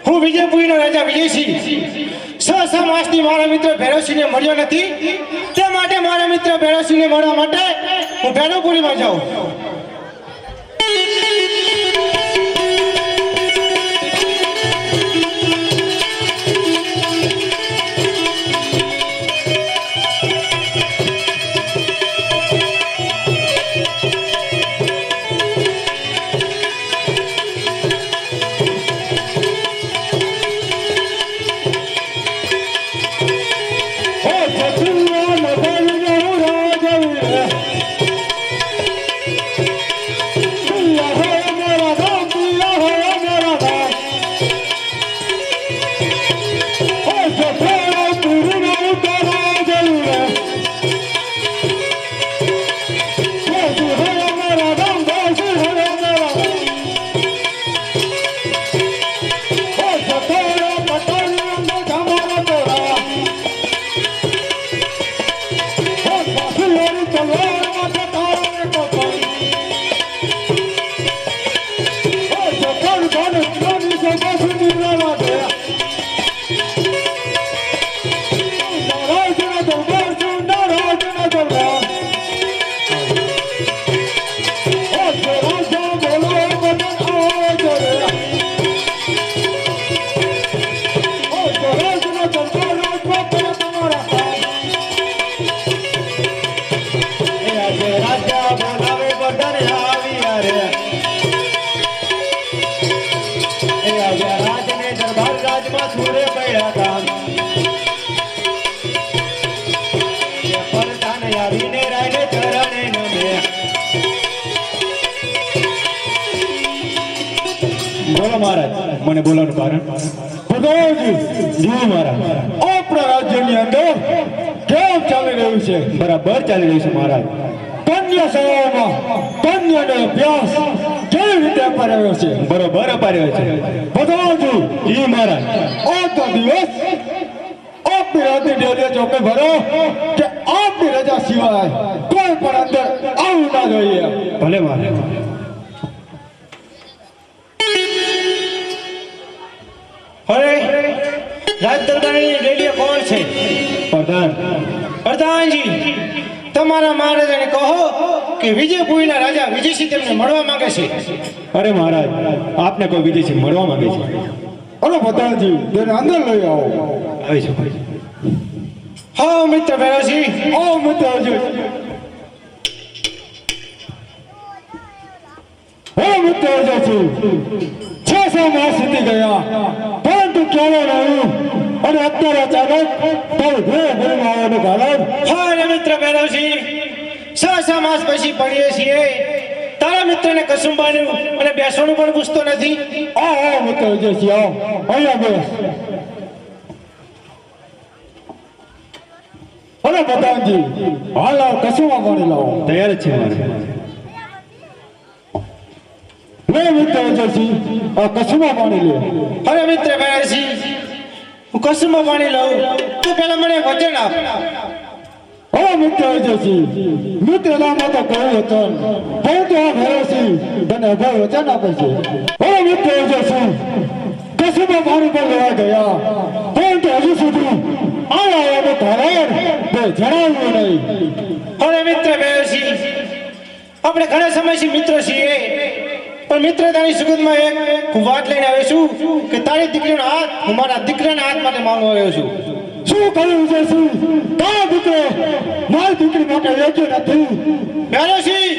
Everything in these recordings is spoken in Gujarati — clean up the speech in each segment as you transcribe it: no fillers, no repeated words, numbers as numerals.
હું વિજયપુરીનો રાજા વિજયસિંહ 6 માસથી મારા મિત્ર ભૈરવસિંહને મળ્યો નથી, તે માટે મારા મિત્ર ભૈરવસિંહને મળવા માટે હું ભૈરવપુરીમાં જાઉં. મને બોલાવવાનું કારણ જી મહારાજ, આપણા રાજ્યની અંદર કેમ ચાલી રહ્યું છે? બરાબર ચાલી રહ્યું છે મહારાજ. કન્યા શાળામાં કન્યાનો અભ્યાસ કેવી રીતે અપાયો છે? બરોબર અપાયો છે. બધાજી જી મહારાજ, આજનો દિવસ આપની રાતની ડેલીએ ચોકે ભરો કે આપની રજા સિવાય કોઈ પણ અંદર આવવું ના જોઈએ. ભલે મહારાજ. હવે રાજ દરબારની ડેલીએ કોણ છે? પ્રધાન. પ્રધાનજી, તમારા મહારાજાને કહો કે વિજયપુરીના રાજા વિજયસિંહ તેમને મળવા માંગે છે. અરે મહારાજ, આપને કોઈ વિજયસિંહ મળવા માંગે છે? અરે પ્રધાનજી, તેને અંદર લઈ આવો. આવી છે. હા મિત્ર ભૈરવસિંહ, ઓ મિત્રજી. હે મિત્રજી, 6 માસ વીતી ગયા પરંતુ ક્યારે રહ્યું અને અત્યારે અચાનક તારું ઘરે આવવાનું કારણ? હા રે મિત્ર ભૈરવસિંહ, 6 માસ પછી પડીએ છીએ. તારા મિત્રને કસુંબાનું અને બેસવાનું પણ પૂછતો નથી. આ મિત્રજી, આવો અહીંયા બેસ. અરે પ્રધાનજી, હાલ આવો, કસુંબા પાણી લાવો. તૈયાર જ છે મારે. લે મિત્રજી, આ કસુંબા પાણી લે. અરે મિત્ર ભૈરવસિંહ, હું કસુંબા પાણી લઉં તો પહેલા મને વચન આપ. હવે મિત્રજી, મિત્રતામાં તો કહ્યું વચન, પરંતુ આ ભૈરવસિંહ તને અભય વચન આપે છે. હવે મિત્રજી, કસુંબા પાણી પર લેવા ગયા પરંતુ હજુ સુધી આવવાનું કારણ તે જણાવ્યું નહીં. અરે મિત્ર ભૈરવસિંહ, આપણે ઘણા સમયથી મિત્રો છીએ, પણ મિત્રતાની સુગંધમાં એક વાત લઈને આવ્યો છું કે તારી દીકરીનો હાથ હું મારા દીકરાના હાથ માટે માંગવા આવ્યો છું. શું કહ્યું છે? શું તારા દીકરો મારી દીકરી માટે યોગ્ય નથી? ભૈરવસિંહ,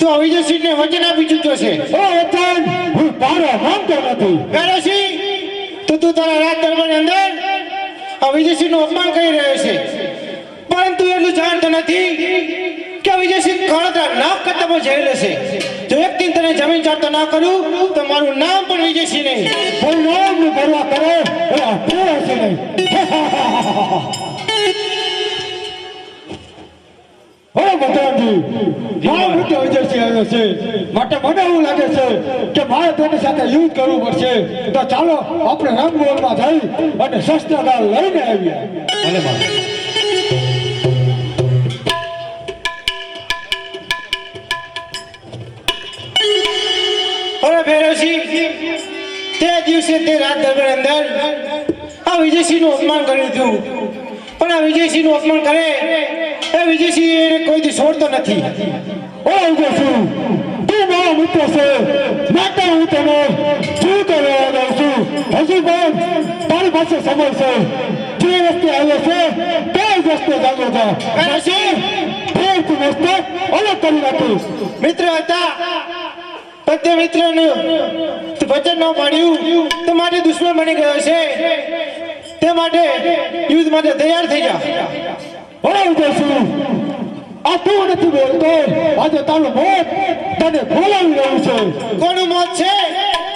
તું વિજયસિંહને વચન આપી ચૂક્યો છે. ઓ વચન હું પાડવા માંગતો નથી. ભૈરવસિંહ, તું તારા રાજ દરબારની અંદર આ વિજયસિંહનું અપમાન કરી રહ્યો છે, પરંતુ એટલું જાણતો નથી કે વિજયસિંહ કાળતરા નાક કરતા પણ જયેલો છે. જો એક દિન તને જમીન ચાટતો ના કરું તો મારું નામ પણ વિજયસિંહ નહીં. કોઈ નામની પરવા કરે એ અભ્યાસ છે નહીં. હવે બધાજી, મારો મિત્ર વિજયસિંહ આવ્યો છે, માટે મને એવું લાગે છે કે મારે તેની સાથે યુદ્ધ કરવું પડશે. તો ચાલો આપણે રંગમોલમાં જઈ અને શસ્ત્રગાળ લઈને આવીએ. ભલે મારે. અરે ભૈરવસિંહ, તે દિવસે તે રાત દરબાર અંદર આ વિજયસિંહનું અપમાન કર્યું હતું. પણ આ વિજયસિંહનું અપમાન કરે એ વિજયસિંહ એને કોઈ દી છોડતો નથી. ઓ વિજયસિંહ, તું મારો મિત્ર છે, માટે હું તને શું કરવા દઉં છું. હજી પણ તારી પાસે સમય છે. જે રસ્તે આવ્યો છે તે જ રસ્તે જાગો છો. કારણ શું? ફેર તું રસ્તો અલગ કરી નાખીશ. મિત્ર હતા પણ તે મિત્રનું વચન ન પાડ્યું તો માટે દુશ્મન બની ગયો છે. તે માટે યુદ્ધ માટે તૈયાર થઈ જા. ઓરે વિજયસિંહ, આ તું નથી બોલતો. આજે તારું મોત તને બોલાવી રહ્યું છે. કોનું મોત છે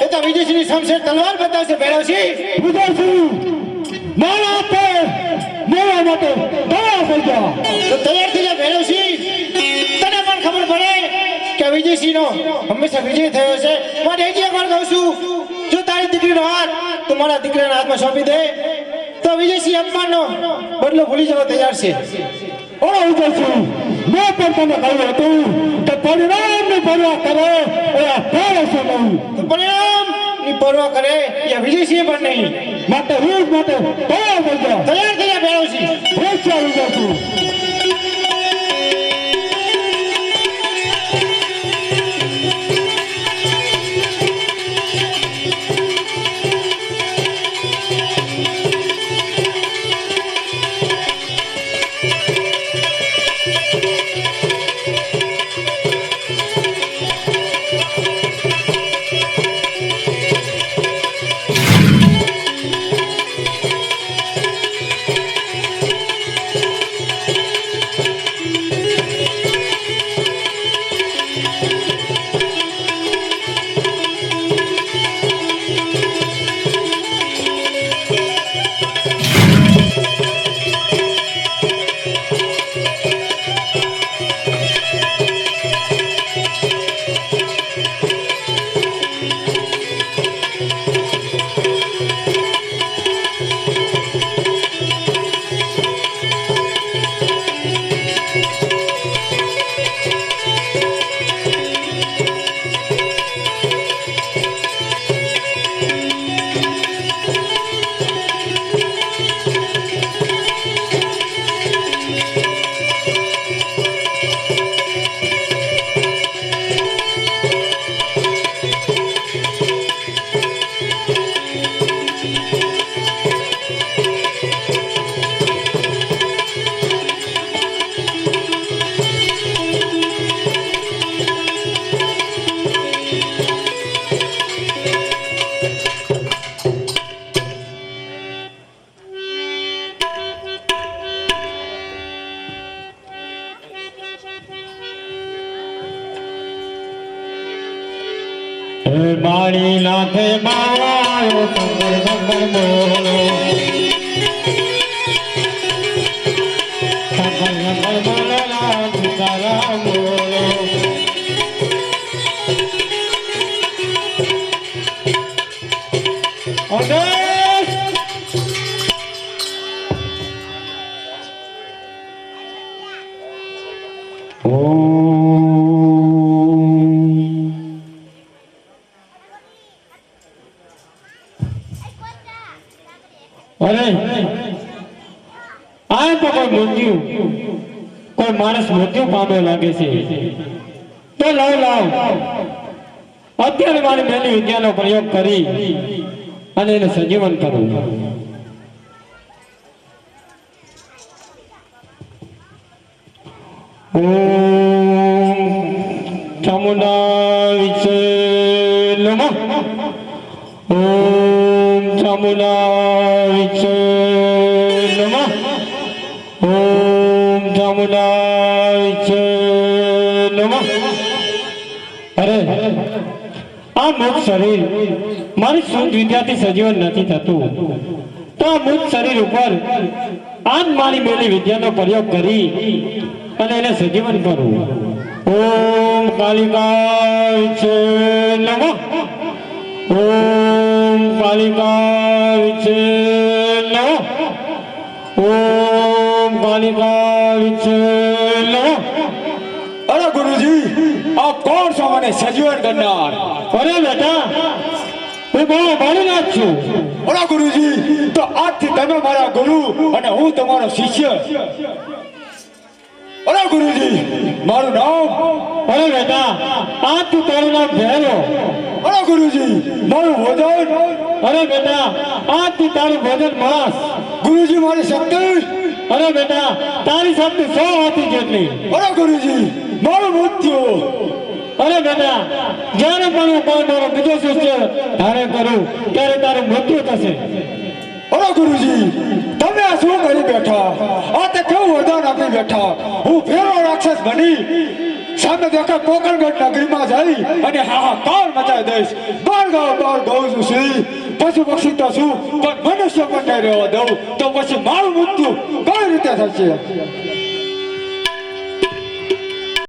એ તો વિજયસિંહની શમશેર તલવાર બતાવશે ભૈરવસિંહ. વિજયસિંહ, મારા હાથે મેળવા માટે તૈયાર થઈ જા. તો તૈયાર થઈ જા ભૈરવસિંહ. તને પણ ખબર પડે કે વિજયસિંહનો હંમેશા વિજય થયો છે. માટે હજી એકવાર કહું છું, જો તારી દીકરીનો હાથ તું મારા દીકરાના હાથમાં સોંપી દે તો વિજયસિંહ અપમાનનો બદલો ભૂલી જવા તૈયાર છે. ઓરે વિજયસિંહ, મેં પણ તને કહ્યું હતું કે પરિણામની પરવા કરે એ આ ફેર છે નહીં. તો પરિણામની પરવા કરે એ વિજયસિંહ પણ નહીં. માટે યુદ્ધ માટે તૈયાર થઈ જા. તૈયાર થઈ જા ભૈરવસિંહ. હોશિયાર વિજયસિંહ. મારી નાથે મારો સંગર સંગર બોલો. સંગર સંગર બોલો ના તુકારા બોલો. અરે આ તો કોઈ માણસ મૃત્યુ પામ્યો લાગે છે. તો લાવ અત્યારે મારી મેલી વિદ્યાનો પ્રયોગ કરી અને એને સજીવન કરવું. ઓમ ચામુંડા વિશે નમઃ. ઓમ ચામુંડા વિશે નમઃ. ઓમ ચામુંડા વિશે નમઃ. અરે આ મુખ શરીર મારી શુદ્ધ વિદ્યાથી સજીવન નથી થતું, તો આ મુખ શરીર ઉપર આજ મારી મેલી વિદ્યાનો પ્રયોગ કરી અને એને સજીવન કરું. ઓમ કાલિકાય છે નમઃ. ઓમ કાલિકાય છે નમઃ. ઓમ કાલિકાય છે નમઃ. અરે ગુરુજી, આપ કોણ છો મને સજીવન કરનાર? અરે બેટા, હું ગળગળો મારી નાખશું. ઓલા ગુરુજી, તો આજથી તમે મારા ગુરુ અને હું તમારો શિષ્ય. ઓલા ગુરુજી, મારું નામ. અરે બેટા, આજથી તારું નામ ભેરો. ઓલા ગુરુજી, મારું ભોજન. અરે બેટા, આજથી તારું ભોજન માંસ. ગુરુજી, મારી શક્તિ. અરે બેટા, તારી શક્તિ 100 હાથી જેટલી. અરે ગુરુજી, મારું મૃત્યુ. અરે બેટા, જ્યારે પણ હું કોઈ મારો બીજો શિષ્ય ધારણ કરું ત્યારે તારું મૃત્યુ થશે. અરે ગુરુજી, તમે આ શું કરી બેઠા? આ તે કેવું વરદાન આપી બેઠા? હું ફેરો રાક્ષસ બની સામે દેખા કોકણગઢ નગરીમાં જઈ અને હાહાકાર મચાવી દઈશ. બાર ગાઉં છું શ્રી, પશુ પક્ષી તો શું પણ મનુષ્ય પણ નહીં રહેવા દઉં તો પછી મારું મૃત્યુ કઈ રીતે થશે?